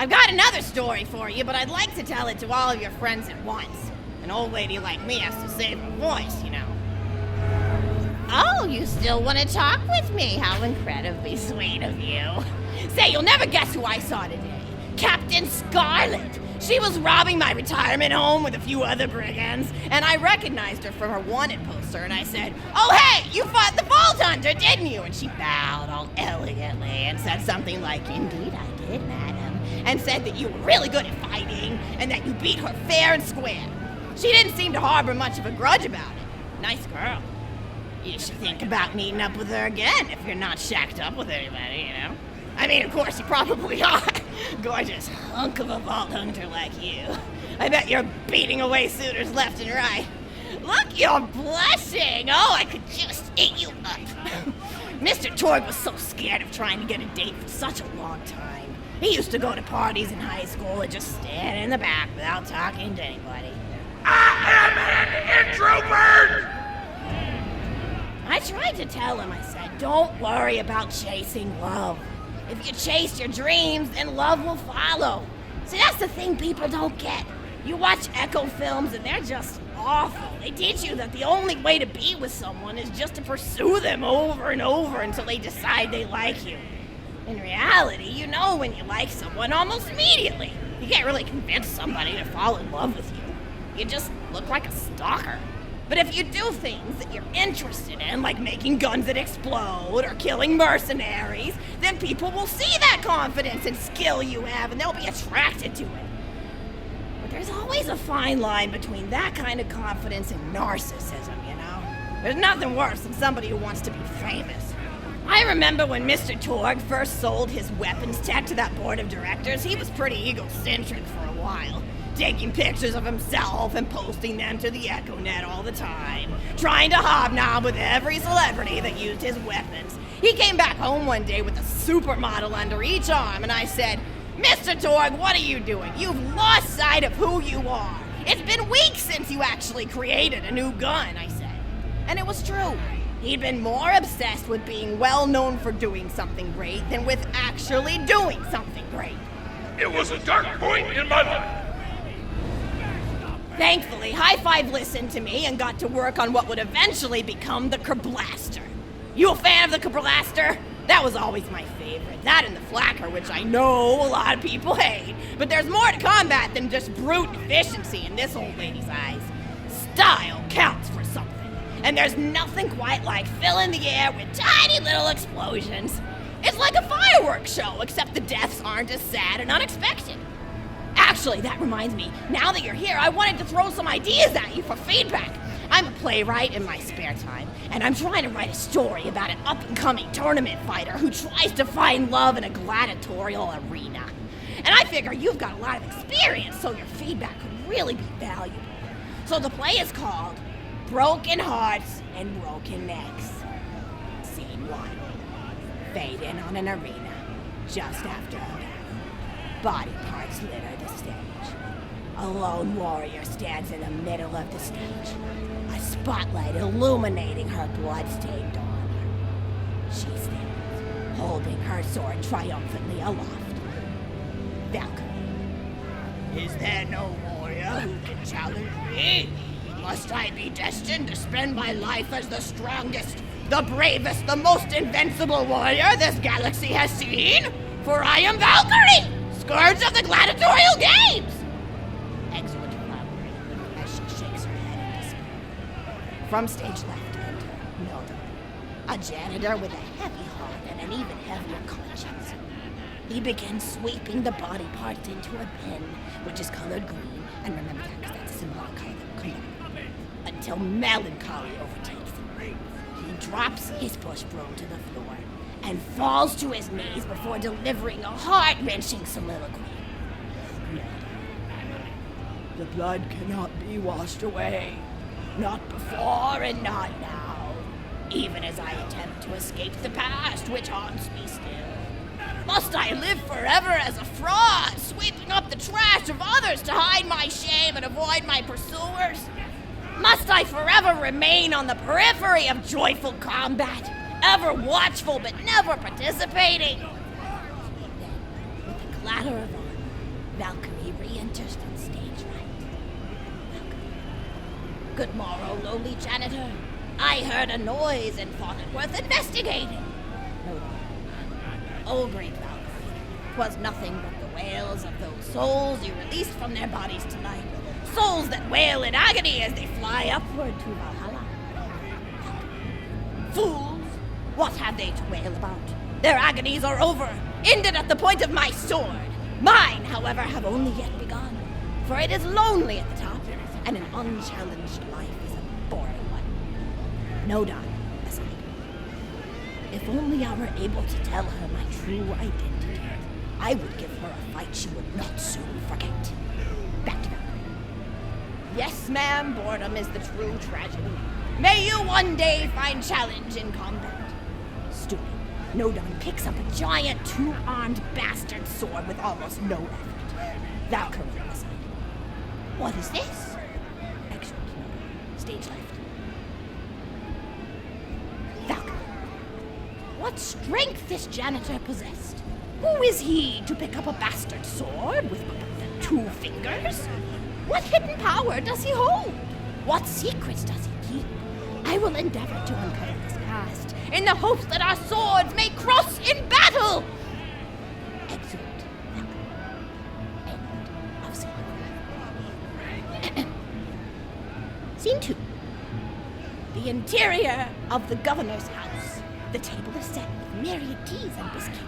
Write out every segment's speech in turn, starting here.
I've got another story for you, but I'd like to tell it to all of your friends at once. An old lady like me has to save her voice, you know. Oh, you still want to talk with me? How incredibly sweet of you. Say, you'll never guess who I saw today. Captain Scarlet. She was robbing my retirement home with a few other brigands, and I recognized her from her wanted poster, and I said, "Oh, hey, you fought the Vault Hunter, didn't you?" And she bowed all elegantly and said something like, "Indeed I did, madam," and said that you were really good at fighting, and that you beat her fair and square. She didn't seem to harbor much of a grudge about it. Nice girl. You should think about meeting up with her again if you're not shacked up with anybody, you know? I mean, of course, you probably are. Gorgeous hunk of a Vault Hunter like you. I bet you're beating away suitors left and right. Look, you're blushing. Oh, I could just eat you up. Mr. Torg was so scared of trying to get a date for such a long time. He used to go to parties in high school and just stand in the back without talking to anybody. I am an introvert! I tried to tell him, I said, don't worry about chasing love. If you chase your dreams, then love will follow. See, that's the thing people don't get. You watch Echo films and they're just awful. They teach you that the only way to be with someone is just to pursue them over and over until they decide they like you. In reality, you know when you like someone almost immediately. You can't really convince somebody to fall in love with you. You just look like a stalker. But if you do things that you're interested in, like making guns that explode or killing mercenaries, then people will see that confidence and skill you have and they'll be attracted to it. But there's always a fine line between that kind of confidence and narcissism, you know? There's nothing worse than somebody who wants to be famous. I remember when Mr. Torg first sold his weapons tech to that board of directors, he was pretty egocentric for a while. Taking pictures of himself and posting them to the EchoNet all the time, trying to hobnob with every celebrity that used his weapons. He came back home one day with a supermodel under each arm, and I said, "Mr. Torg, what are you doing? You've lost sight of who you are. It's been weeks since you actually created a new gun," I said. And it was true. He'd been more obsessed with being well known for doing something great than with actually doing something great. It was a dark point in my life. Thankfully, High Five listened to me and got to work on what would eventually become the Kerblaster. You a fan of the Kerblaster? That was always my favorite. That and the Flacker, which I know a lot of people hate. But there's more to combat than just brute efficiency in this old lady's eyes. Style counts for something. And there's nothing quite like filling the air with tiny little explosions. It's like a fireworks show, except the deaths aren't as sad and unexpected. Actually, that reminds me, now that you're here, I wanted to throw some ideas at you for feedback. I'm a playwright in my spare time, and I'm trying to write a story about an up-and-coming tournament fighter who tries to find love in a gladiatorial arena. And I figure you've got a lot of experience, so your feedback could really be valuable. So the play is called Broken Hearts and Broken Necks. Scene 1. Fade in on an arena, just after a battle. Body parts litter the stage. A lone warrior stands in the middle of the stage, a spotlight illuminating her blood-stained armor. She stands, holding her sword triumphantly aloft. Valkyrie. Is there no warrior who can challenge me? Must I be destined to spend my life as the strongest, the bravest, the most invincible warrior this galaxy has seen? For I am Valkyrie! Scourge of the gladiatorial games! Excellent elaborate as she shakes her head in despair. From stage left enter Milton, a janitor with a heavy heart and an even heavier conscience. He begins sweeping the body parts into a bin, which is colored green, and remember that because that's a symbolic color, until melancholy overtakes him. He drops his push broom to the floor and falls to his knees before delivering a heart-wrenching soliloquy. The blood cannot be washed away. Not before and not now. Even as I attempt to escape the past which haunts me still. Must I live forever as a fraud, sweeping up the trash of others to hide my shame and avoid my pursuers? Must I forever remain on the periphery of joyful combat? Ever watchful but never participating? Then, with a clatter of armor, Valkyrie re-enters from stage right. Valkyrie. Good morrow, lowly janitor. I heard a noise and thought it worth investigating. No. Oh, great Valkyrie, 'twas nothing but the wails of those souls you released from their bodies tonight. Souls that wail in agony as they fly upward to Valhalla. Fools! What have they to wail about? Their agonies are over, ended at the point of my sword. Mine, however, have only yet begun. For it is lonely at the top, and an unchallenged life is a boring one. No doubt, aside. If only I were able to tell her my true identity, I would give her a fight she would not soon forget. Back to Valkyrie. Yes, ma'am, boredom is the true tragedy. May you one day find challenge in combat. Stupid. Nodon picks up a giant two-armed bastard sword with almost no effort. Valkyrie aside. What is this? Excellent. Stage left. Valkyrie. What strength this janitor possessed? Who is he to pick up a bastard sword with but 2 fingers? What hidden power does he hold? What secrets does he keep? I will endeavor to uncover this past in the hopes that our swords may cross in battle! Excellent. End of scene. Scene 2. The interior of the governor's house. The table is set with myriad teas and biscuits.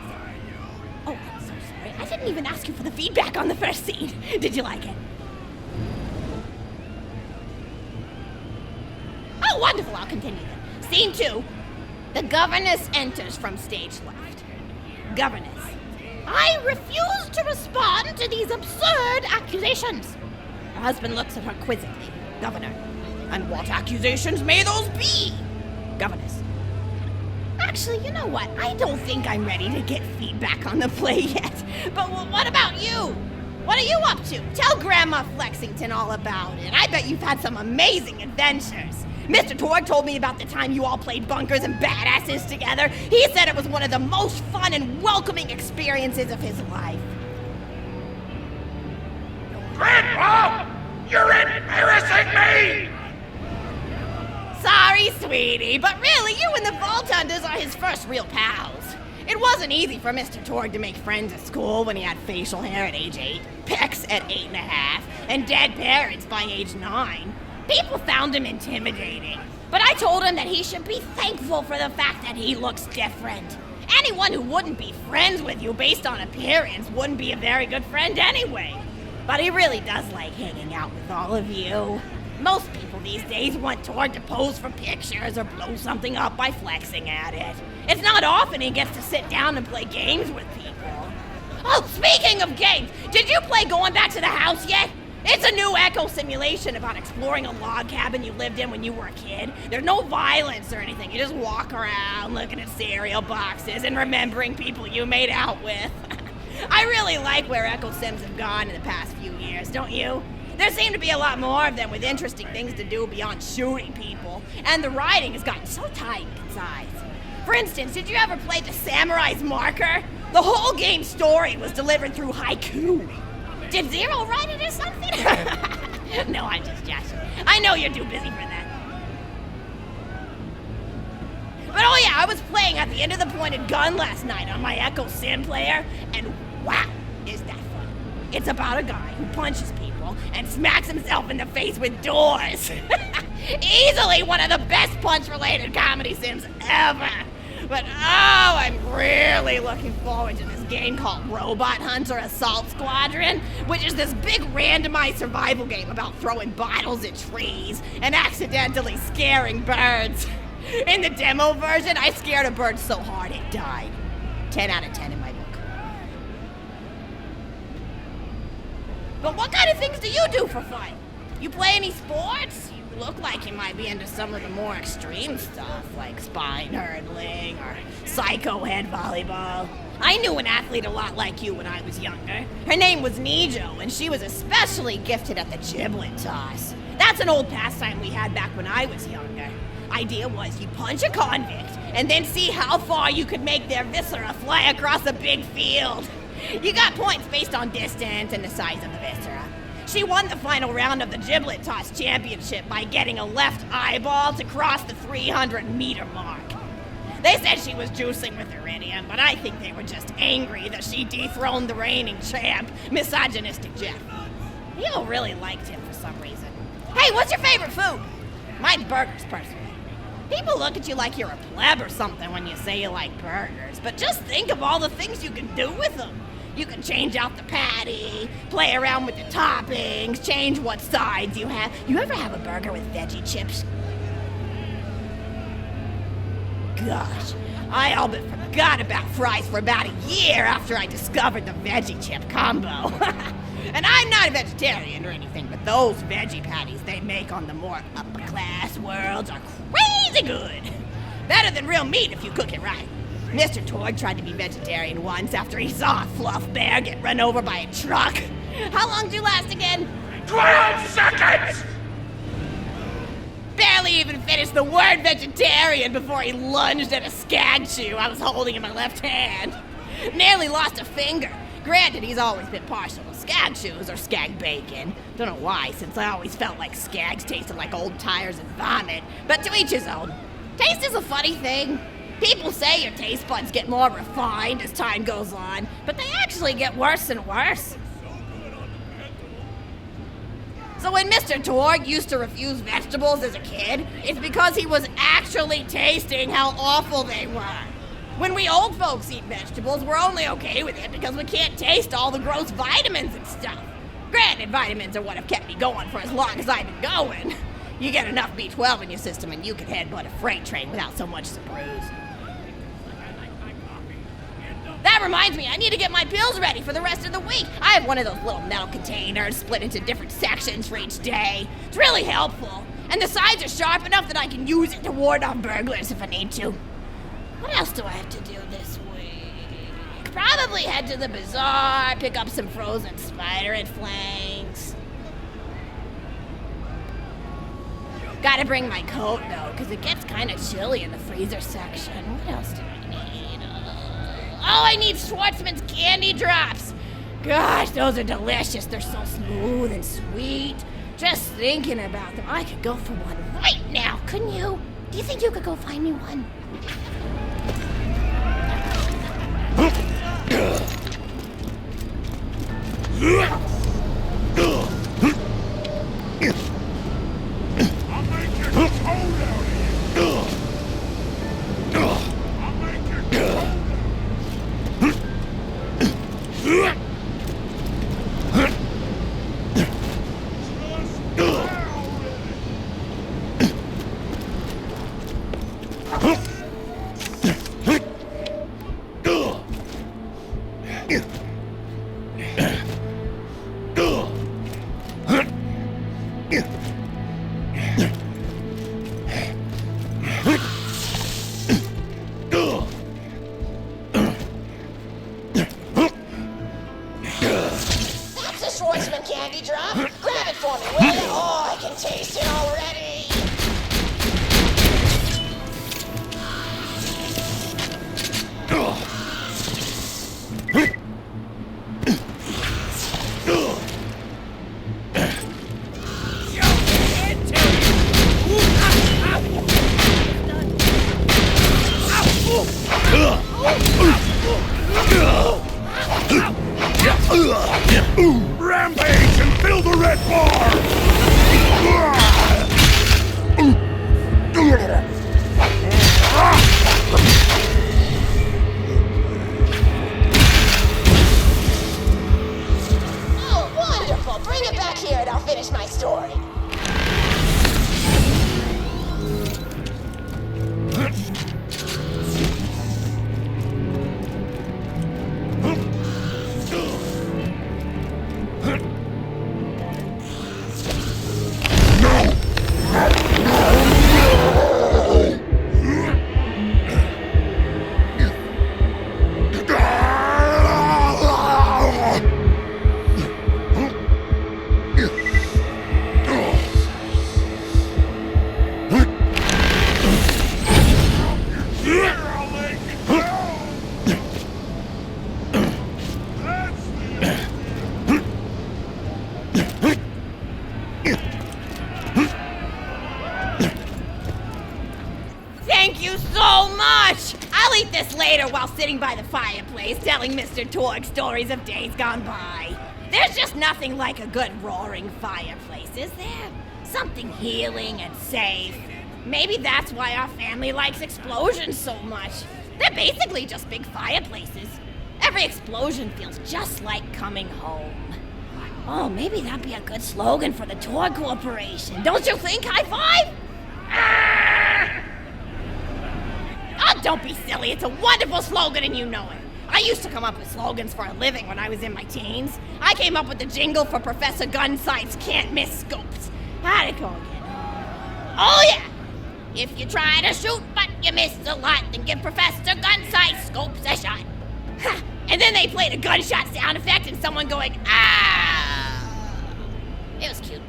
Oh, I'm so sorry. I didn't even ask you for the feedback on the first scene. Did you like it? Oh, wonderful. I'll continue then. Scene 2. The governess enters from stage left. Governess. I refuse to respond to these absurd accusations. Her husband looks at her quizzically. Governor. And what accusations may those be? Governess. Actually, you know what? I don't think I'm ready to get feedback on the play yet. But what about you? What are you up to? Tell Grandma Flexington all about it. I bet you've had some amazing adventures. Mr. Torg told me about the time you all played bunkers and badasses together. He said it was one of the most fun and welcoming experiences of his life. Grandpa! You're embarrassing me! Sorry, sweetie, but really, you and the Vault Hunters are his first real pals. It wasn't easy for Mr. Torg to make friends at school when he had facial hair at age 8, pecs at 8.5, and dead parents by age 9. People found him intimidating, but I told him that he should be thankful for the fact that he looks different. Anyone who wouldn't be friends with you based on appearance wouldn't be a very good friend anyway. But he really does like hanging out with all of you. Most people these days want Torg to pose for pictures or blow something up by flexing at it. It's not often he gets to sit down and play games with people. Oh, speaking of games, did you play Going Back to the House yet? It's a new echo simulation about exploring a log cabin you lived in when you were a kid. There's no violence or anything. You just walk around looking at cereal boxes and remembering people you made out with. I really like where Echo Sims have gone in the past few years, don't you? There seem to be a lot more of them with interesting things to do beyond shooting people, and the writing has gotten so tight and concise. For instance, did you ever play The Samurai's Marker? The whole game's story was delivered through haiku. Did Zero write it or something? No, I'm just joshing. I know you're too busy for that. But oh yeah, I was playing at the end of the pointed gun last night on my Echo Sim player, and wow, is that fun. It's about a guy who punches people and smacks himself in the face with doors. Easily one of the best punch-related comedy sims ever. But oh, I'm really looking forward to this game called Robot Hunter Assault Squadron, which is this big randomized survival game about throwing bottles at trees and accidentally scaring birds. In the demo version, I scared a bird so hard it died. 10 out of 10 in my book. But what kind of things do you do for fun? You play any sports? You look like you might be into some of the more extreme stuff, like spine hurdling or psycho head volleyball. I knew an athlete a lot like you when I was younger. Her name was Nijo, and she was especially gifted at the giblet toss. That's an old pastime we had back when I was younger. Idea was you punch a convict and then see how far you could make their viscera fly across a big field. You got points based on distance and the size of the viscera. She won the final round of the Giblet Toss Championship by getting a left eyeball to cross the 300-meter mark. They said she was juicing with iridium, but I think they were just angry that she dethroned the reigning champ, misogynistic Jeff. People really liked him for some reason. Hey, what's your favorite food? Mine's burgers, personally. People look at you like you're a pleb or something when you say you like burgers, but just think of all the things you can do with them. You can change out the patty, play around with the toppings, change what sides you have. You ever have a burger with veggie chips? Gosh, I all but forgot about fries for about a year after I discovered the veggie chip combo. And I'm not a vegetarian or anything, but those veggie patties they make on the more upper-class worlds are crazy good. Better than real meat if you cook it right. Mr. Torg tried to be vegetarian once after he saw a fluff bear get run over by a truck. How long did you last again? 12 seconds! Barely even finished the word vegetarian before he lunged at a skag chew I was holding in my left hand. Nearly lost a finger. Granted, he's always been partial to skag chews or skag bacon. Don't know why, since I always felt like skags tasted like old tires and vomit. But to each his own. Taste is a funny thing. People say your taste buds get more refined as time goes on, but they actually get worse and worse. So when Mr. Torg used to refuse vegetables as a kid, it's because he was actually tasting how awful they were. When we old folks eat vegetables, we're only okay with it because we can't taste all the gross vitamins and stuff. Granted, vitamins are what have kept me going for as long as I've been going. You get enough B12 in your system and you can headbutt a freight train without so much as a bruise. That reminds me, I need to get my pills ready for the rest of the week. I have one of those little metal containers split into different sections for each day. It's really helpful. And the sides are sharp enough that I can use it to ward off burglars if I need to. What else do I have to do this week? Probably head to the bazaar, pick up some frozen spider and flanks. Gotta bring my coat though, because it gets kind of chilly in the freezer section. What else do I need? Oh, I need Schwartzman's candy drops. Gosh, those are delicious. They're so smooth and sweet. Just thinking about them, I could go for one right now, couldn't you? Do you think you could go find me one? Candy drop? Grab it for me, will you? Oh, I can taste it already. you so much! I'll eat this later while sitting by the fireplace telling Mr. Torg stories of days gone by. There's just nothing like a good roaring fireplace, is there? Something healing and safe. Maybe that's why our family likes explosions so much. They're basically just big fireplaces. Every explosion feels just like coming home. Oh, maybe that'd be a good slogan for the Torg Corporation. Don't you think, High Five? Oh, don't be silly. It's a wonderful slogan and you know it. I used to come up with slogans for a living when I was in my teens. I came up with the jingle for Professor Gunsight's Can't Miss Scopes. How'd it go again? Oh, yeah. If you try to shoot but you miss a lot, then give Professor Gunsight's Scopes a shot. Ha! And then they played a gunshot sound effect and someone going, ah! It was cute.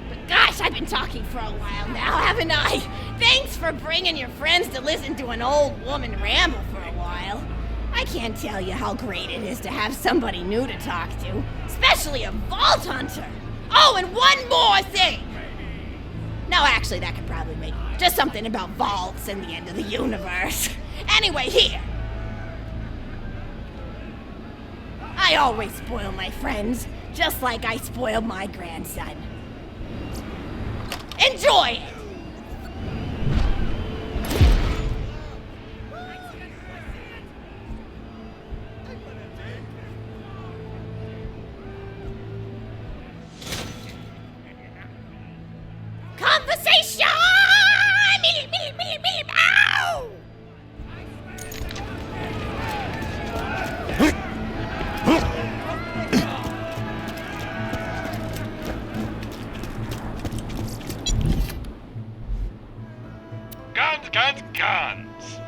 But gosh, I've been talking for a while now, haven't I? Thanks for bringing your friends to listen to an old woman ramble for a while. I can't tell you how great it is to have somebody new to talk to, especially a vault hunter. Oh, and one more thing. No, actually, that could probably make just something about vaults and the end of the universe. Anyway, here. I always spoil my friends, just like I spoiled my grandson. Enjoy it! Conversation! Ow! Guns.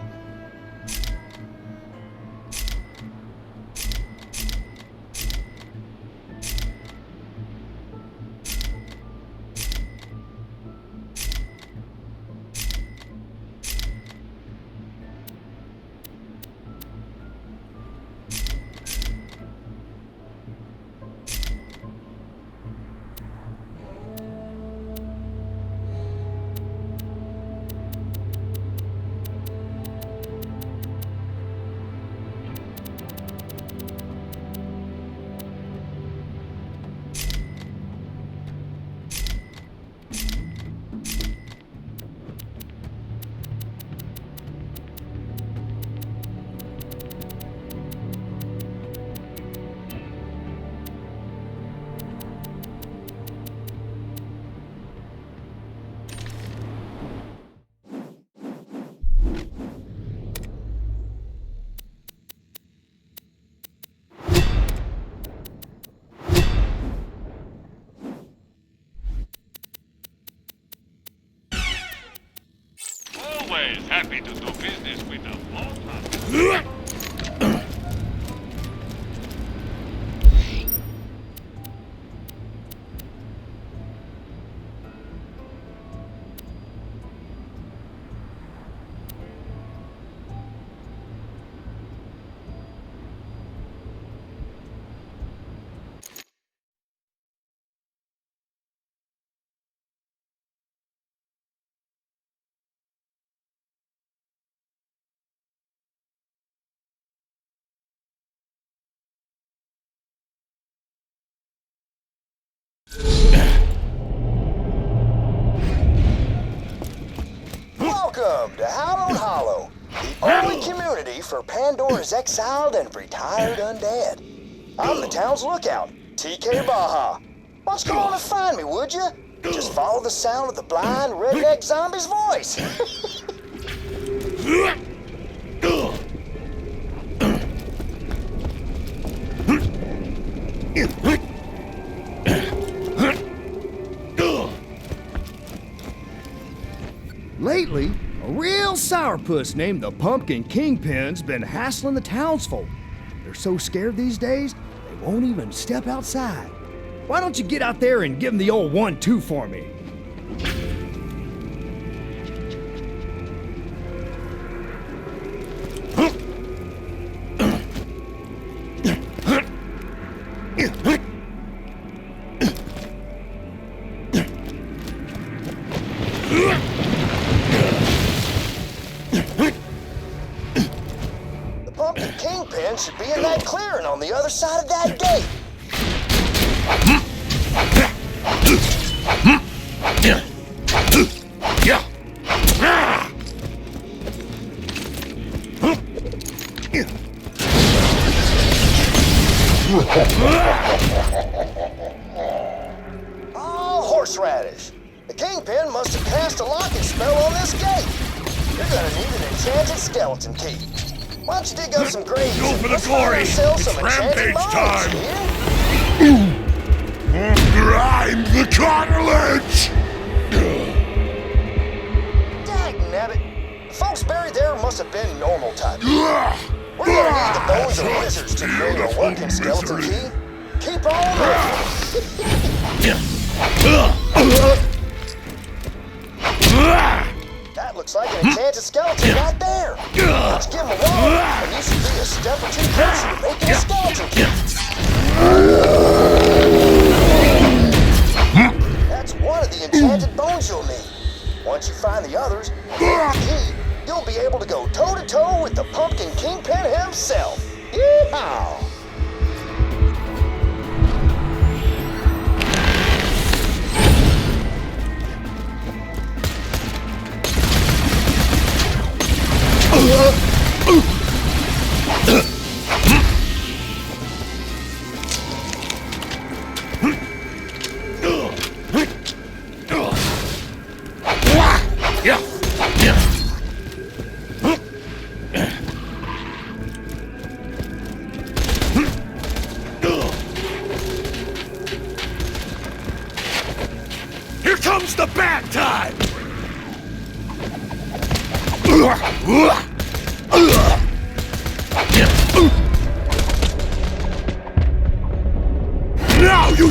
Always happy to do business with a vault hunter. Welcome to Hallowed Hollow, the only community for Pandora's exiled and retired undead. I'm the town's lookout, TK Baha. What's going on to find me, would you? Just follow the sound of the blind redneck zombie's voice. Lately, a real sourpuss named the Pumpkin Kingpin's been hassling the townsfolk. They're so scared these days, they won't even step outside. Why don't you get out there and give them the old 1-2 for me? should be in that clearing on the other side of that gate. Oh, horseradish. The Kingpin must have cast a locking spell on this gate. You're gonna need an enchanted skeleton key. Why don't you dig up some graves Go for the let's find glory. ourselves some It's enchanted rampage bones, time. yeah? Grind the cartilage! Dagnabbit. The folks buried there must have been normal types. We're gonna need the bones of lizards to create a working skeleton key. Keep on looking. That looks like an enchanted skeleton right there. Let's give him a roll, and you should be a step or two closer to making a skeleton key. That's one of the enchanted bones you'll need. Once you find the others and get the key, you'll be able to go toe-to-toe with the Pumpkin Kingpin himself. Yeehaw! Here comes the bad time! Now you...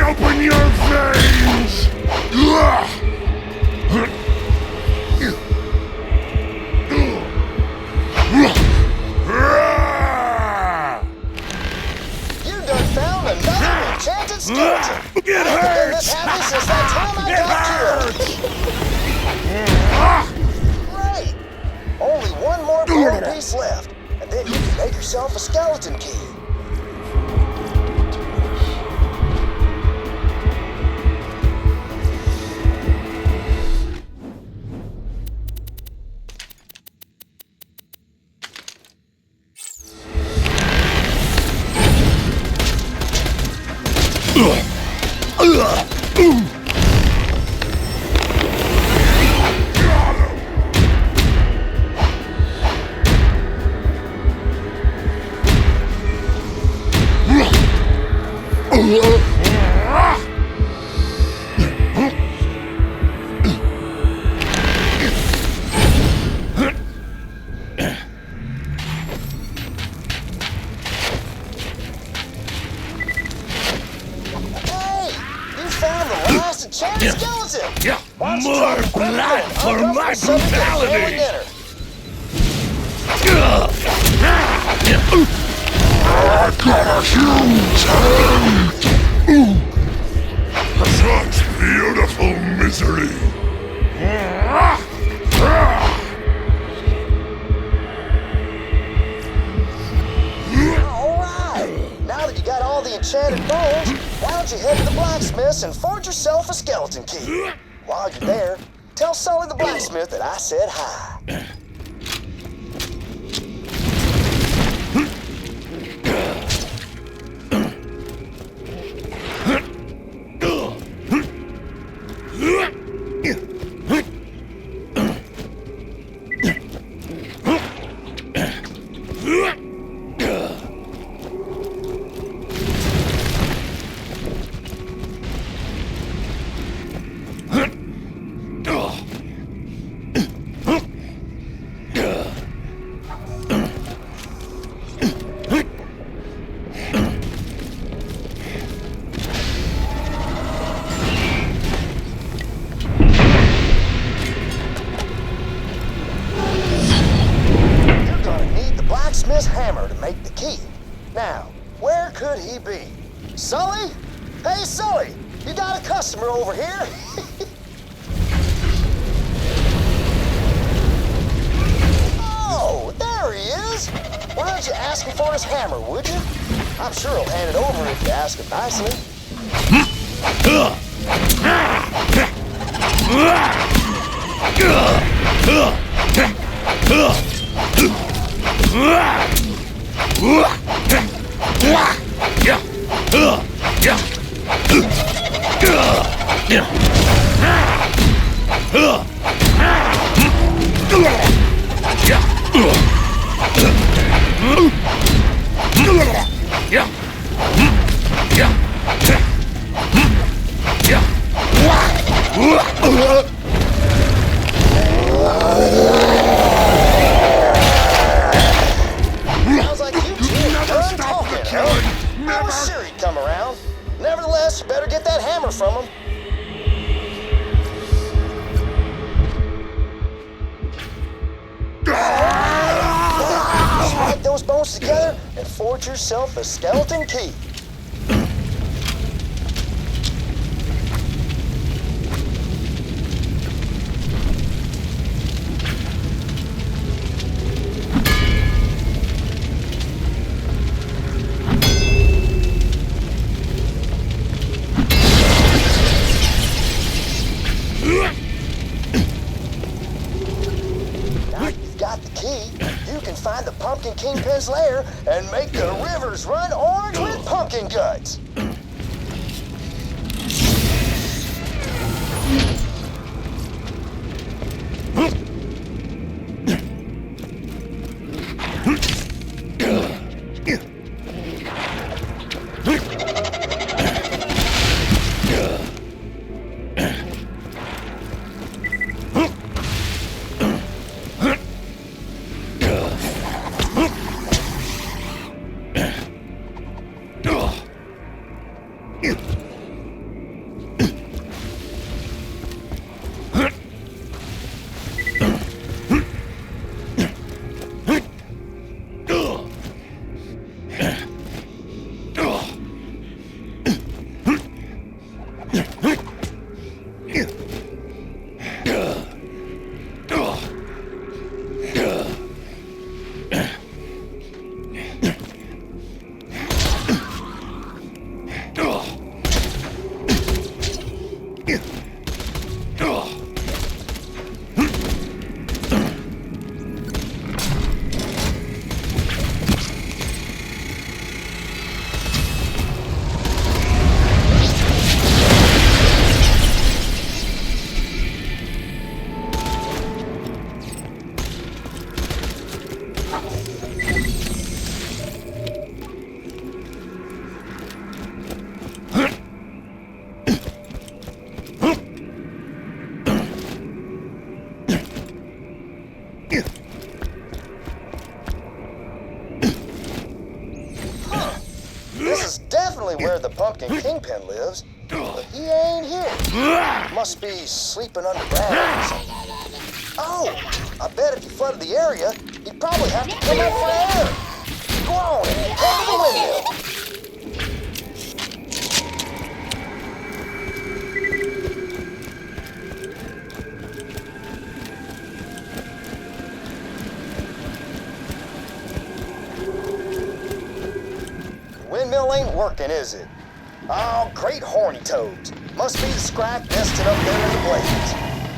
Open your veins! You done found another enchanted skeleton. It I've been hurts! this happy since that time I got killed. Great! Only one more bone piece left, and then you can make yourself a skeleton key. Enchanted skeleton! Why don't you try More to quit blood that for uncomfortable my subject at family brutality! dinner? I got a huge hand! Such beautiful misery! Alright! Now that you got all the enchanted bones, why don't you head to the blacksmith's and forge yourself a skeleton key? While you're there, tell Sully the blacksmith that I said hi. Where could he be? Sully? Hey, Sully! You got a customer over here? Oh, there he is! Why don't you ask him for his hammer, would you? I'm sure he'll hand it over if you ask him nicely. Sounds like you two are done talking, huh? I was sure he'd come around. Nevertheless, you better get that hammer from him. Strike those bones together and forge yourself a skeleton key. Now you've got the key, you can find the Pumpkin Kingpin's lair and make the rivers run orange with pumpkin guts. This is definitely where the Pumpkin Kingpin lives, but he ain't here. Must be sleeping underground or something. Oh, I bet if you flooded the area, he'd probably have to come up for air. Go on, head to the windmill. Windmill ain't working, is it? Oh, great horny toads. Must be the scrap nested up there in the blades.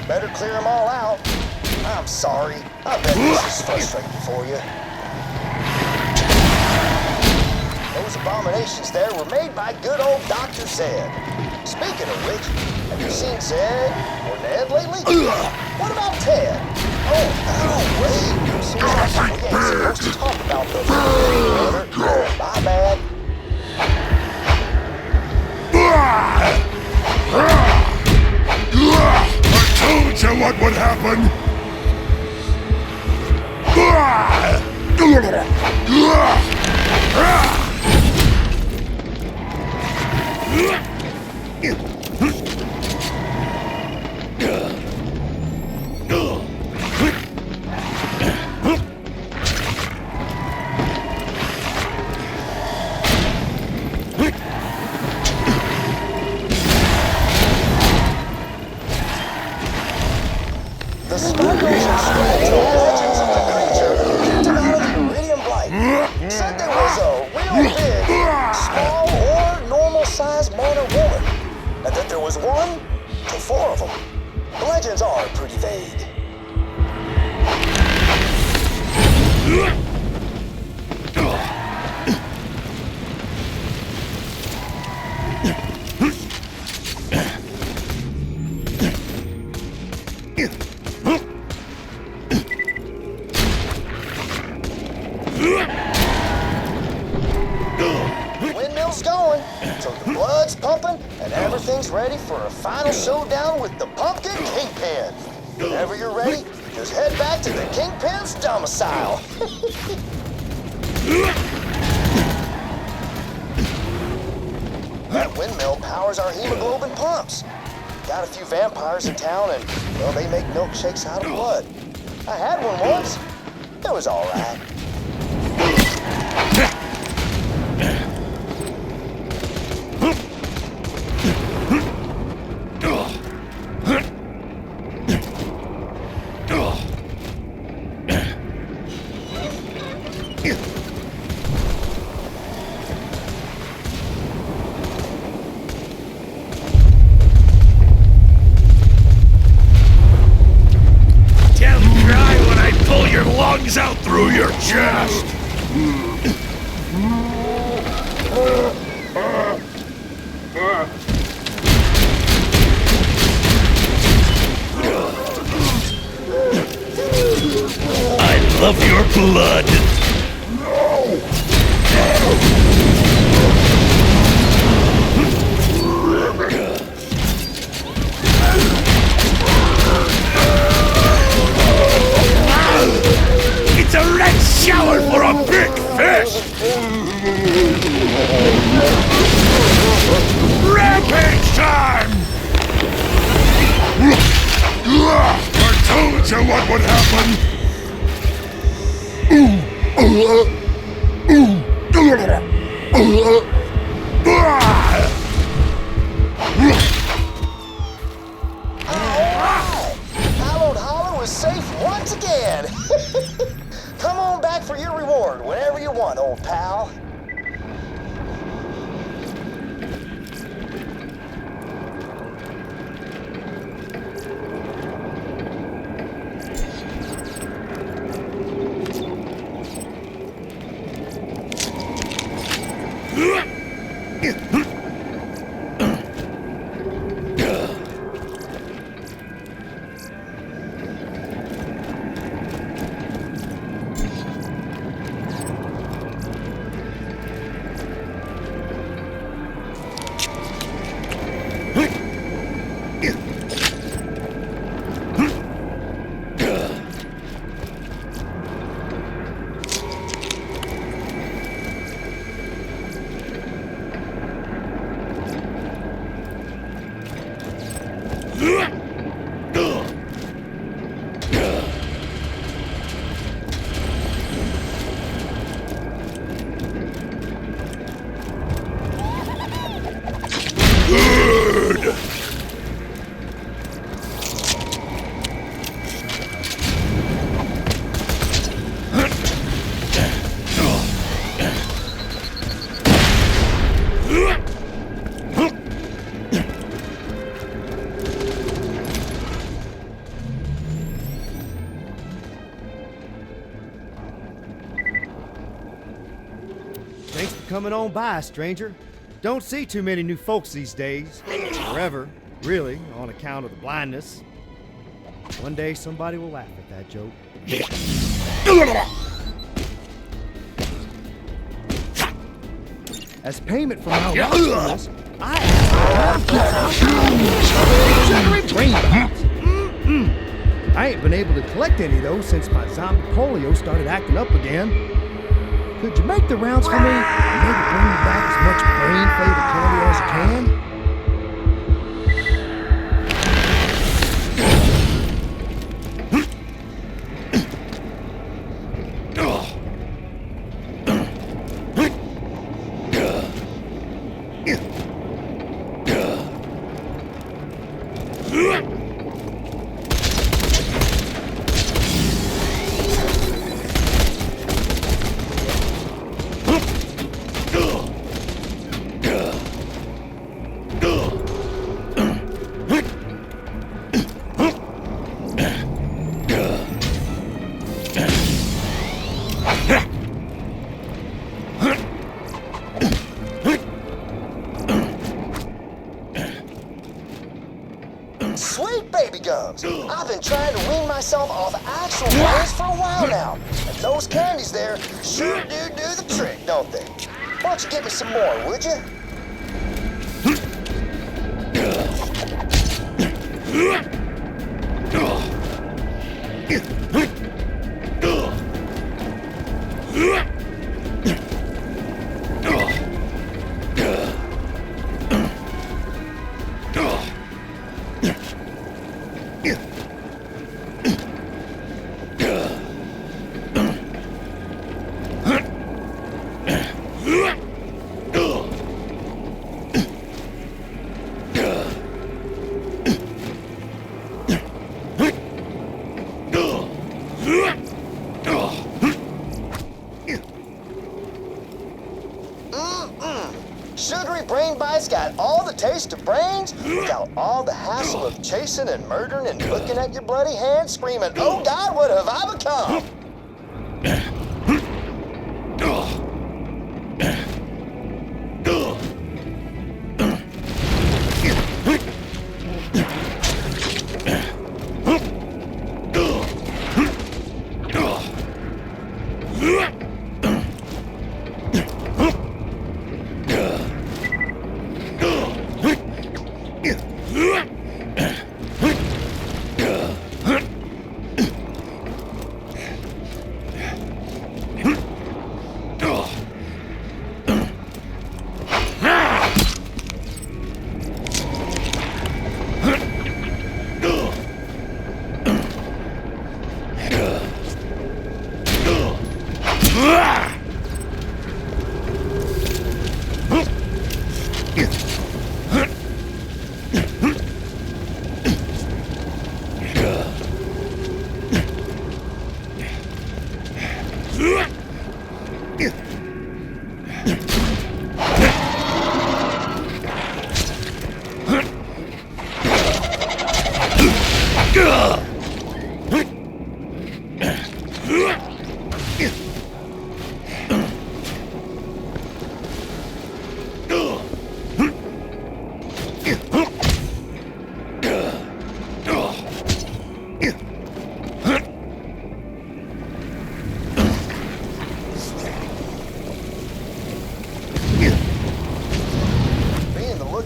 Better clear them all out. I'm sorry. I bet this is frustrating for you. Those abominations there were made by good old Dr. Zed. Speaking of which, have you seen Zed or Ned lately? What about Ted? Oh, wait. Seriously, we ain't supposed to talk about those together. My bad. I told you what would happen! The sparkles and skeletal legends of the creature came out of the iridium blight. Said there was a real big, small, or normal-sized man or woman, and that there was 1 to 4 of them. The legends are pretty vague. Windmill's going, so the blood's pumping, and everything's ready for a final showdown with the Pumpkin Kingpin. Whenever you're ready, just head back to the Kingpin's domicile. That windmill powers our hemoglobin pumps. Got a few vampires in town, and, well, they make milkshakes out of blood. I had one once. It was all right. Out through your chest! I love your blood! It's a red shower for a big fish! Rampage time! I told you what would happen! Hallowed Hollow is safe once again! Come on back for your reward whenever you want, old pal. Thanks for coming on by, stranger. Don't see too many new folks these days. Forever, really, on account of the blindness. One day somebody will laugh at that joke. As payment for my righteousness, I I ain't been able to collect any of those since my zombie polio started acting up again. Could you make the rounds for me and maybe bring me back as much brain-flavored candy as you can? Sweet baby gums. I've been trying to wean myself off actual brains for a while now. And those candies there sure do the trick, don't they? Why don't you get me some more, would you? Sugary brain bites got all the taste of brains without all the hassle of chasing and murdering and looking at your bloody hands screaming, "Oh God, what have I become?"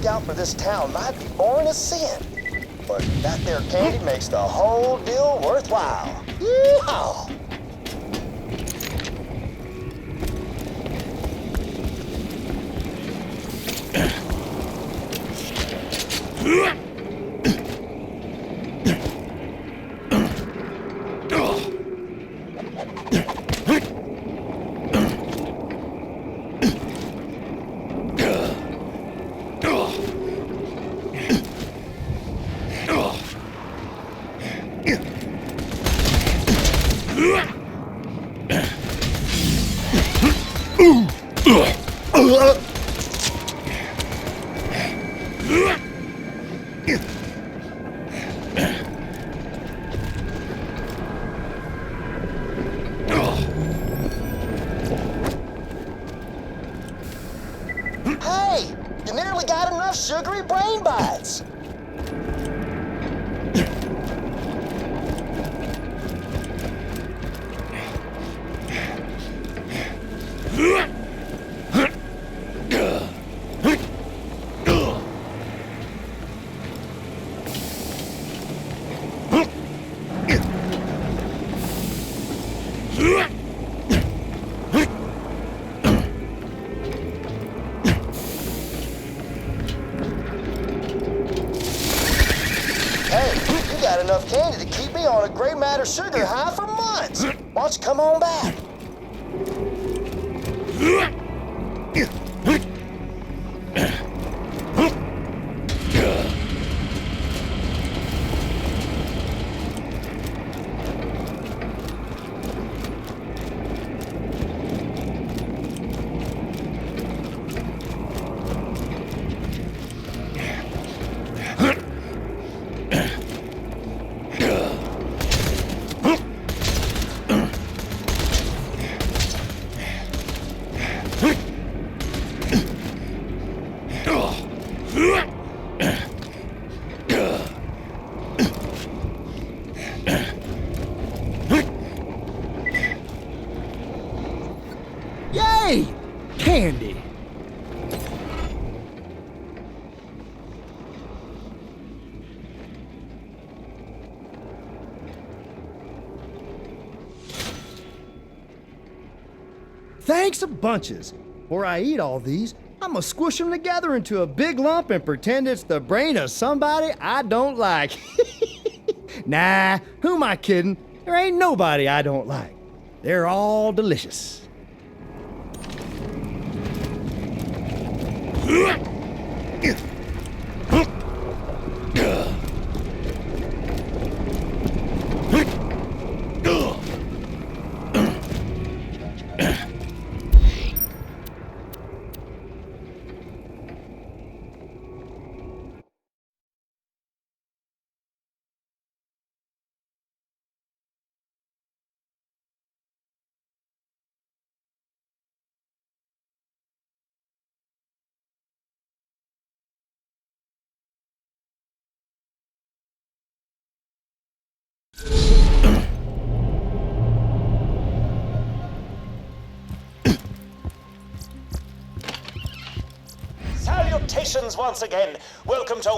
Out for this town might be boring as sin, but that there candy makes the whole deal worthwhile. Yeehaw! Hey, you nearly got enough sugary brain bites. Enough candy to keep me on a gray matter sugar high for months. Why don't you come on back? Thanks a bunches. Before I eat all these, I'm gonna squish them together into a big lump and pretend it's the brain of somebody I don't like. Nah, who am I kidding? There ain't nobody I don't like. They're all delicious. Salutations once again. Welcome to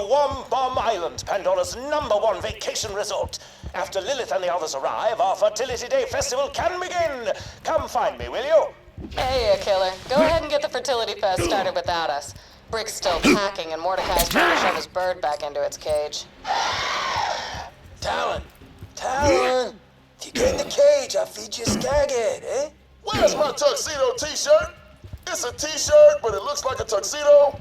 Bomb Island, Pandora's #1 vacation resort. After Lilith and the others arrive, our Fertility Day Festival can begin. Come find me, will you? Hey, you killer. Go ahead and get the Fertility Fest started without us. Brick's still packing and Mordecai's trying to shove his bird back into its cage. Talon! If you get in the cage, I'll feed you a skaghead, eh? Where's my tuxedo t-shirt? It's a t-shirt, but it looks like a tuxedo.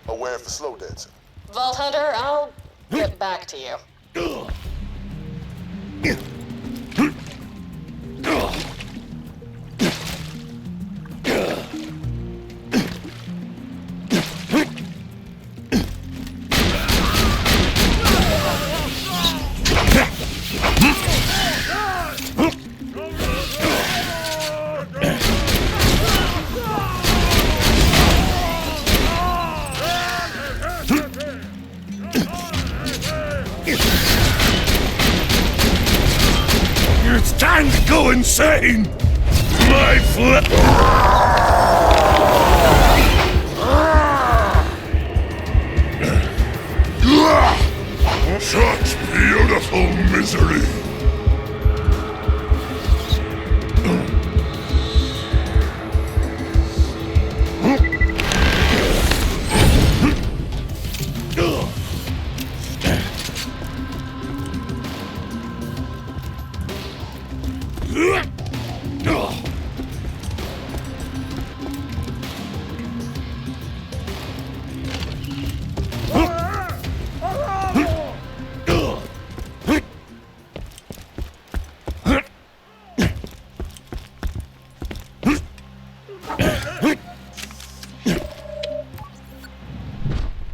I wear it for slow dancing. Vault Hunter, I'll get back to you. It's time to go insane! My Such beautiful misery!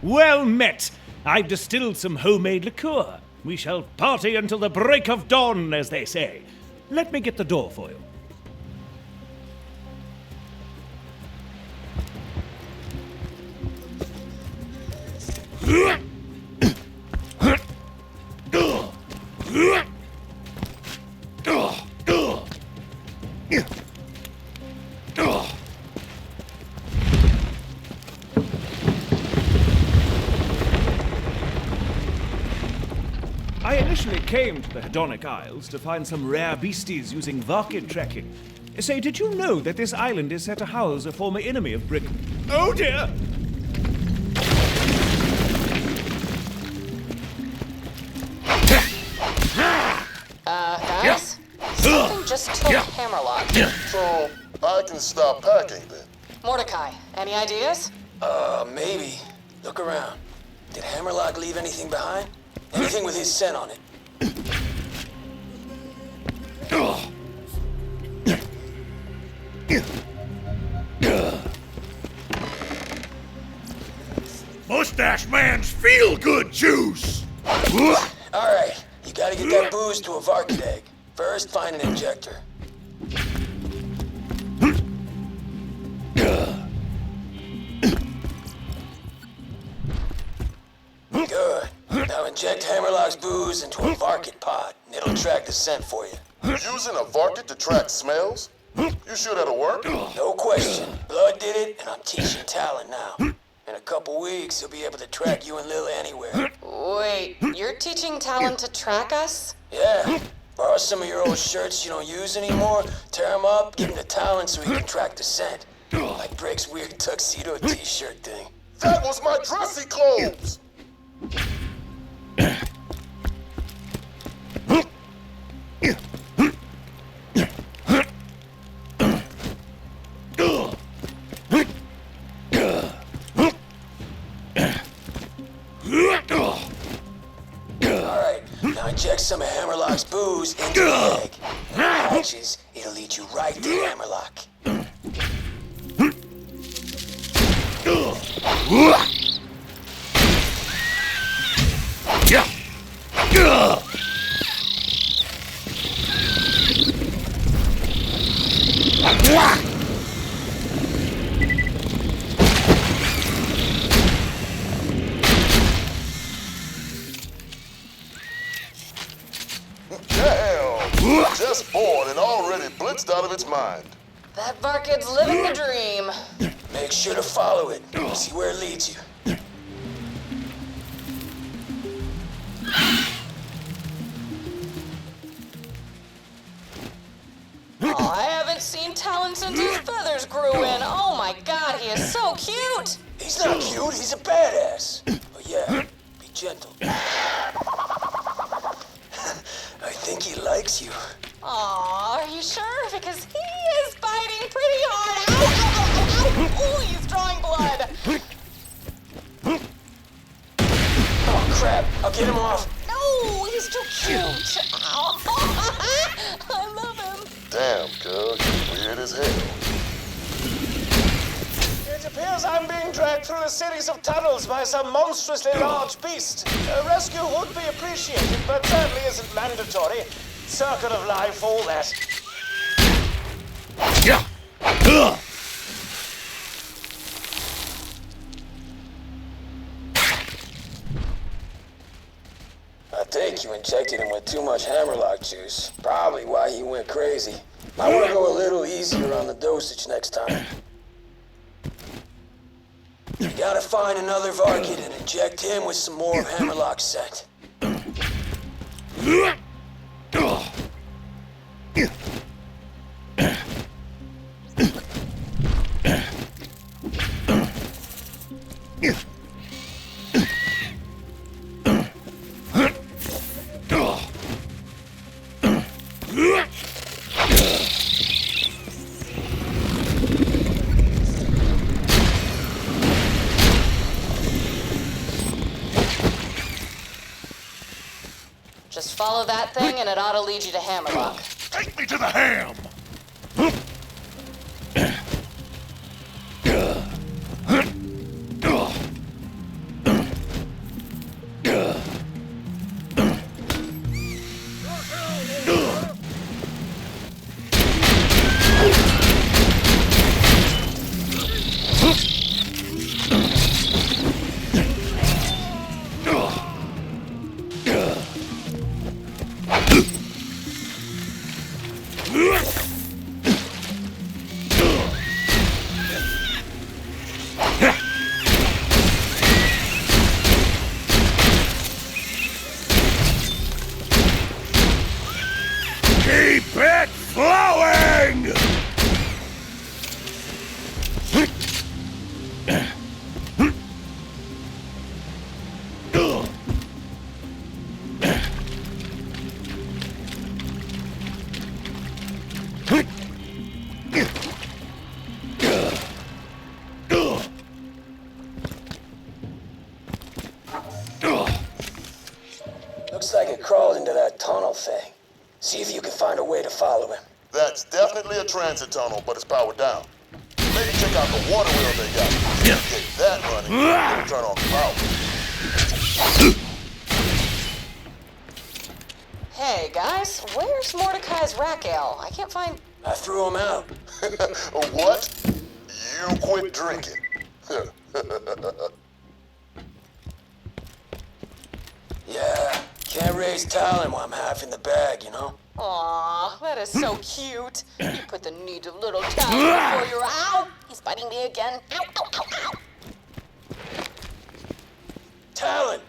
Well met! I've distilled some homemade liqueur. We shall party until the break of dawn, as they say. Let me get the door for you. I initially came to the Hedonic Isles to find some rare beasties using Varkid tracking. Say, did you know that this island is set to house a former enemy of Brick? Oh dear! Guys? Something just took Hammerlock. So, I can stop packing then. Mordecai, any ideas? Maybe. Look around. Did Hammerlock leave anything behind? Anything with his scent on it? Mustache Man's feel-good juice! Alright, you gotta get that booze to a Varkid egg. First, find an injector. Good. Now inject Hammerlock's booze into a Varkid pod, and it'll track the scent for you. Using a Varkid to track smells? You sure that'll work? No question. Blood did it, and I'm teaching Talon now. In a couple weeks, he'll be able to track you and Lil anywhere. Wait, you're teaching Talon to track us? Yeah. Borrow some of your old shirts you don't use anymore, tear them up, give them to Talon so he can track the scent. Like Brick's weird tuxedo t-shirt thing. That was my dressy clothes! Alright, now inject some of Hammerlock's booze into the egg. Hatches, it'll lead you right to Hammerlock. Damn! Just born and already blitzed out of its mind. That Varkid's living the dream. Make sure to follow it. See where it leads you. Oh, I haven't seen Talon since his feathers grew in. Oh my god, he is so cute! He's not cute, he's a badass. But yeah, be gentle. I think he likes you. Aw, are you sure? Because he is biting pretty hard. Ow, ow, ow, ow, ow. Ooh, he's drawing blood. Oh crap, I'll get him off. No, he's too cute. Ow. I love him. Damn, cuz, weird as hell. It appears I'm being dragged through a series of tunnels by some monstrously large beast. A rescue would be appreciated, but certainly isn't mandatory. Circle of life, all that. I think you injected him with too much Hammerlock juice. Probably why he went crazy. Might want to go a little easier on the dosage next time. You gotta find another Varkid and inject him with some more of Hammerlock's scent. Just follow that thing and it ought to lead you to Hammerlock. Take me to the ham! Keep it flowing! Looks like it crawled into that tunnel thing. See if you can find a way to follow him. That's definitely a transit tunnel, but it's powered down. Maybe check out the water wheel they got. Get that running, it'll turn on the power. Hey, guys, where's Mordecai's rack ale? I can't find... I threw him out. What? You quit drinking. Yeah, can't raise Talon while I'm half in the bag, you know? Aw, that is so cute. You put the needs of little Talon before your... Ow! He's biting me again. Ow, ow, ow, ow. Talon,